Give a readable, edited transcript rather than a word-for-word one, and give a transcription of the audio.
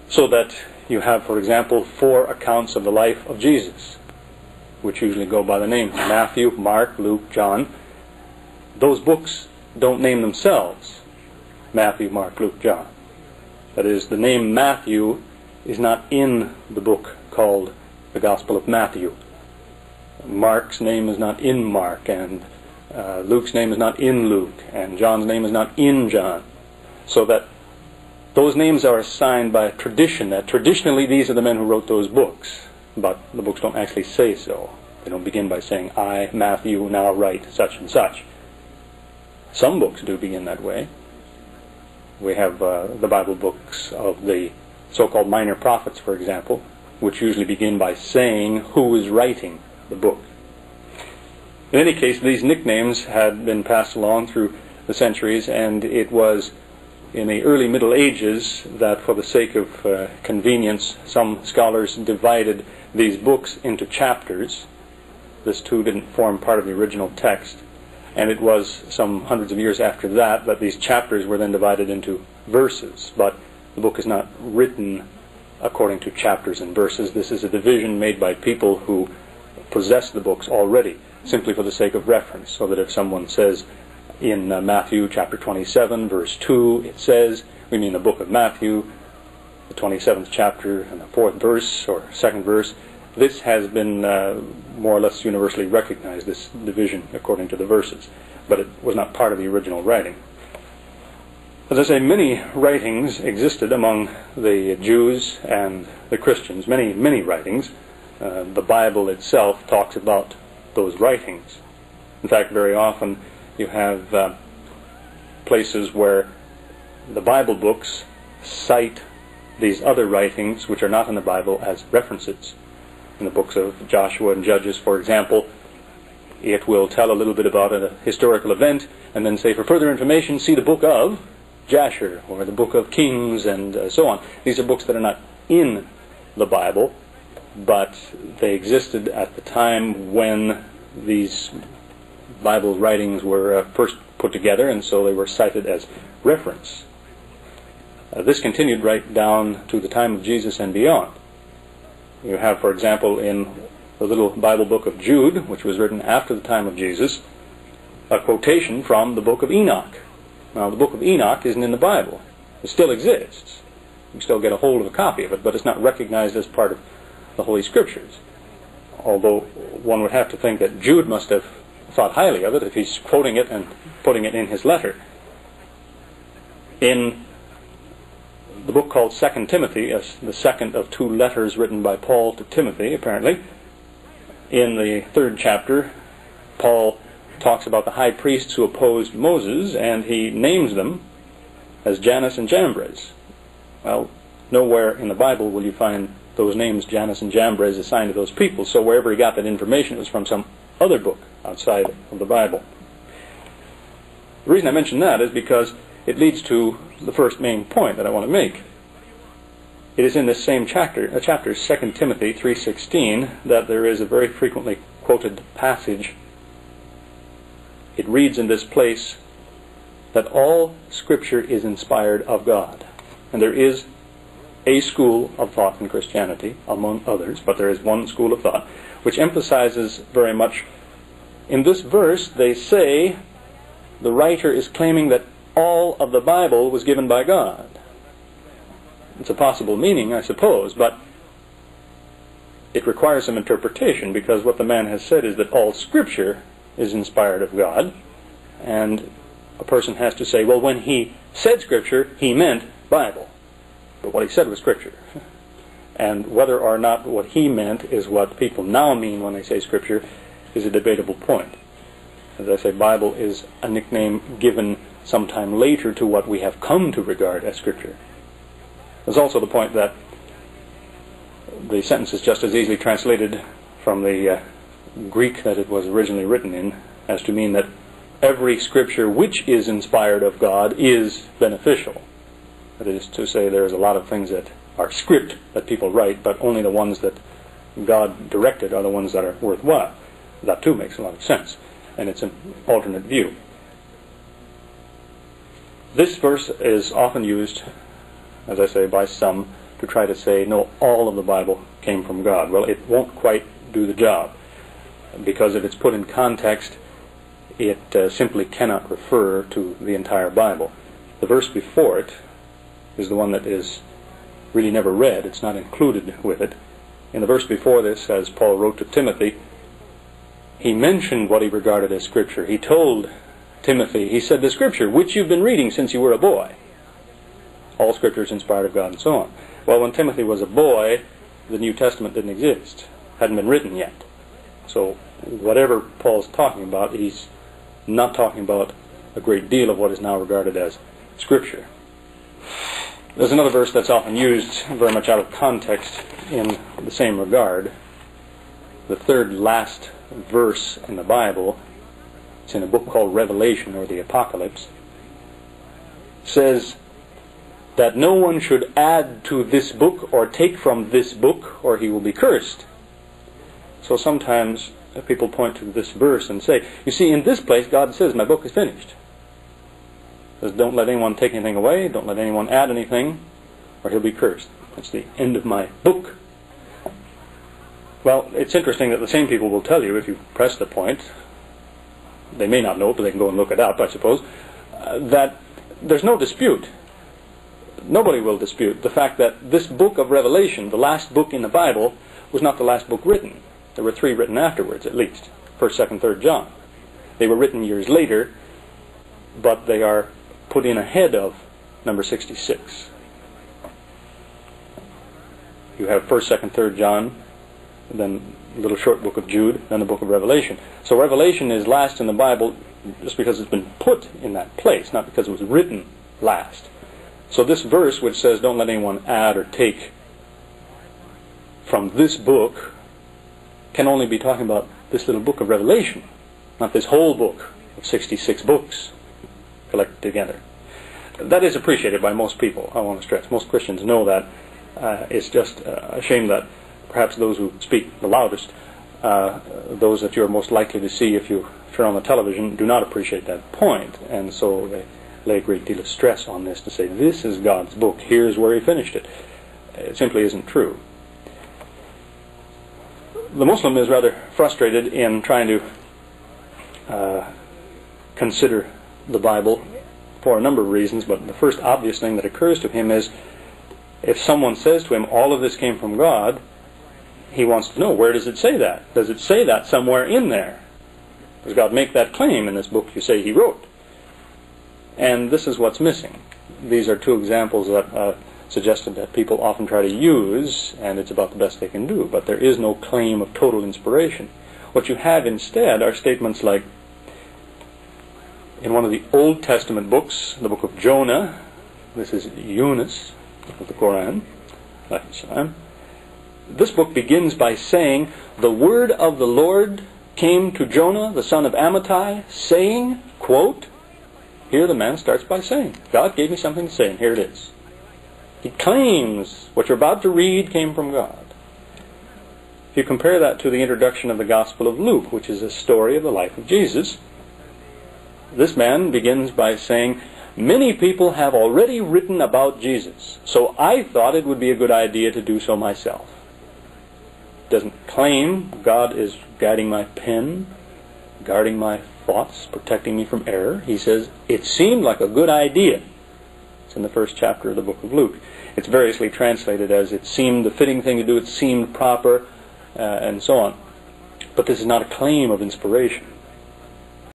So that you have, for example, 4 accounts of the life of Jesus, which usually go by the names Matthew, Mark, Luke, John. Those books don't name themselves Matthew, Mark, Luke, John. That is, the name Matthew is not in the book called the Gospel of Matthew. Mark's name is not in Mark, and Luke's name is not in Luke, and John's name is not in John. So that those names are assigned by tradition, that traditionally these are the men who wrote those books, but the books don't actually say so. They don't begin by saying, I, Matthew, now write such and such. Some books do begin that way. We have the Bible books of the so-called minor prophets, for example, which usually begin by saying who is writing the book. In any case, these nicknames had been passed along through the centuries, and it was in the early Middle Ages that, for the sake of convenience, some scholars divided these books into chapters. This too didn't form part of the original text, and it was some hundreds of years after that that these chapters were then divided into verses. But the book is not written according to chapters and verses. This is a division made by people who possess the books already, simply for the sake of reference, so that if someone says in Matthew chapter 27, verse 2, it says, we mean the book of Matthew, the 27th chapter and the 4th verse or 2nd verse. This has been more or less universally recognized, this division according to the verses, but it was not part of the original writing. As I say, many writings existed among the Jews and the Christians, many writings. The Bible itself talks about those writings. In fact, very often you have places where the Bible books cite these other writings which are not in the Bible as references. In the books of Joshua and Judges, for example, it will tell a little bit about a historical event and then say, for further information, see the book of Jasher or the book of Kings and so on. These are books that are not in the Bible, but they existed at the time when these Bible writings were first put together, and so they were cited as reference. This continued right down to the time of Jesus and beyond. You have, for example, in the little Bible book of Jude, which was written after the time of Jesus, a quotation from the book of Enoch. Now, the book of Enoch isn't in the Bible. It still exists. You can still get a hold of a copy of it, but it's not recognized as part of the Holy Scriptures. Although one would have to think that Jude must have thought highly of it if he's quoting it and putting it in his letter. In the book called 2 Timothy, the second of 2 letters written by Paul to Timothy, apparently, in the 3rd chapter, Paul talks about the high priests who opposed Moses, and he names them as Jannes and Jambres. Well, nowhere in the Bible will you find those names, Jannes and Jambres, assigned to those people, so wherever he got that information, it was from some other book outside of the Bible. The reason I mention that is because it leads to the first main point that I want to make. It is in this same chapter, 2 Timothy 3:16, that there is a very frequently quoted passage. It reads in this place that all Scripture is inspired of God. And there is a school of thought in Christianity, among others, but there is one school of thought, which emphasizes very much, in this verse they say the writer is claiming that all of the Bible was given by God. It's a possible meaning, I suppose, but it requires some interpretation, because what the man has said is that all Scripture is inspired of God, and a person has to say, well, when he said Scripture, he meant Bible. But what he said was Scripture. And whether or not what he meant is what people now mean when they say Scripture is a debatable point. As I say, Bible is a nickname given sometime later to what we have come to regard as Scripture. There's also the point that the sentence is just as easily translated from the Greek that it was originally written in as to mean that every Scripture which is inspired of God is beneficial. That is to say, there's a lot of things that are script that people write, but only the ones that God directed are the ones that are worthwhile. That too makes a lot of sense, and it's an alternate view. This verse is often used, as I say, by some to try to say, no, all of the Bible came from God. Well, it won't quite do the job, because if it's put in context, it simply cannot refer to the entire Bible. The verse before it is the one that is really never read. It's not included with it. In the verse before this, as Paul wrote to Timothy, he mentioned what he regarded as Scripture. He told Timothy, he said, the Scripture, which you've been reading since you were a boy. All Scripture is inspired of God, and so on. Well, when Timothy was a boy, the New Testament didn't exist. Hadn't been written yet. So whatever Paul's talking about, he's not talking about a great deal of what is now regarded as Scripture. There's another verse that's often used very much out of context in the same regard. The third last verse in the Bible, it's in a book called Revelation, or the Apocalypse, says that no one should add to this book or take from this book, or he will be cursed. So sometimes people point to this verse and say, you see, in this place God says, my book is finished. He says, don't let anyone take anything away, don't let anyone add anything, or he'll be cursed. That's the end of my book. Well, it's interesting that the same people will tell you, if you press the point, they may not know it, but they can go and look it up, I suppose, that there's no dispute. Nobody will dispute the fact that this book of Revelation, the last book in the Bible, was not the last book written. There were 3 written afterwards, at least. 1st, 2nd, 3rd John. They were written years later, but they are put in ahead of number 66. You have 1st, 2nd, 3rd John, then the little short book of Jude, then the book of Revelation. So Revelation is last in the Bible just because it's been put in that place, not because it was written last. So this verse, which says, don't let anyone add or take from this book, can only be talking about this little book of Revelation, not this whole book of 66 books collected together. That is appreciated by most people, I want to stress. Most Christians know that. It's just a shame that perhaps those who speak the loudest, those that you're most likely to see if you turn on the television, do not appreciate that point. And so they lay a great deal of stress on this to say, this is God's book, here's where He finished it. It simply isn't true. The Muslim is rather frustrated in trying to consider the Bible for a number of reasons, but the first obvious thing that occurs to him is, if someone says to him, all of this came from God, he wants to know, where does it say that? Does it say that somewhere in there? Does God make that claim in this book you say He wrote? And this is what's missing. These are 2 examples that suggested that people often try to use, and it's about the best they can do, but there is no claim of total inspiration. What you have instead are statements like, in one of the Old Testament books, the book of Jonah, this is Yunus of the Quran, this book begins by saying, the word of the Lord came to Jonah, the son of Amittai, saying, quote, here the man starts by saying, God gave me something to say, and here it is. He claims what you're about to read came from God. If you compare that to the introduction of the Gospel of Luke, which is a story of the life of Jesus, this man begins by saying, many people have already written about Jesus, so I thought it would be a good idea to do so myself. Doesn't claim God is guiding my pen, guarding my thoughts, protecting me from error. He says, it seemed like a good idea. It's in the 1st chapter of the book of Luke. It's variously translated as, it seemed the fitting thing to do, it seemed proper, and so on. But this is not a claim of inspiration.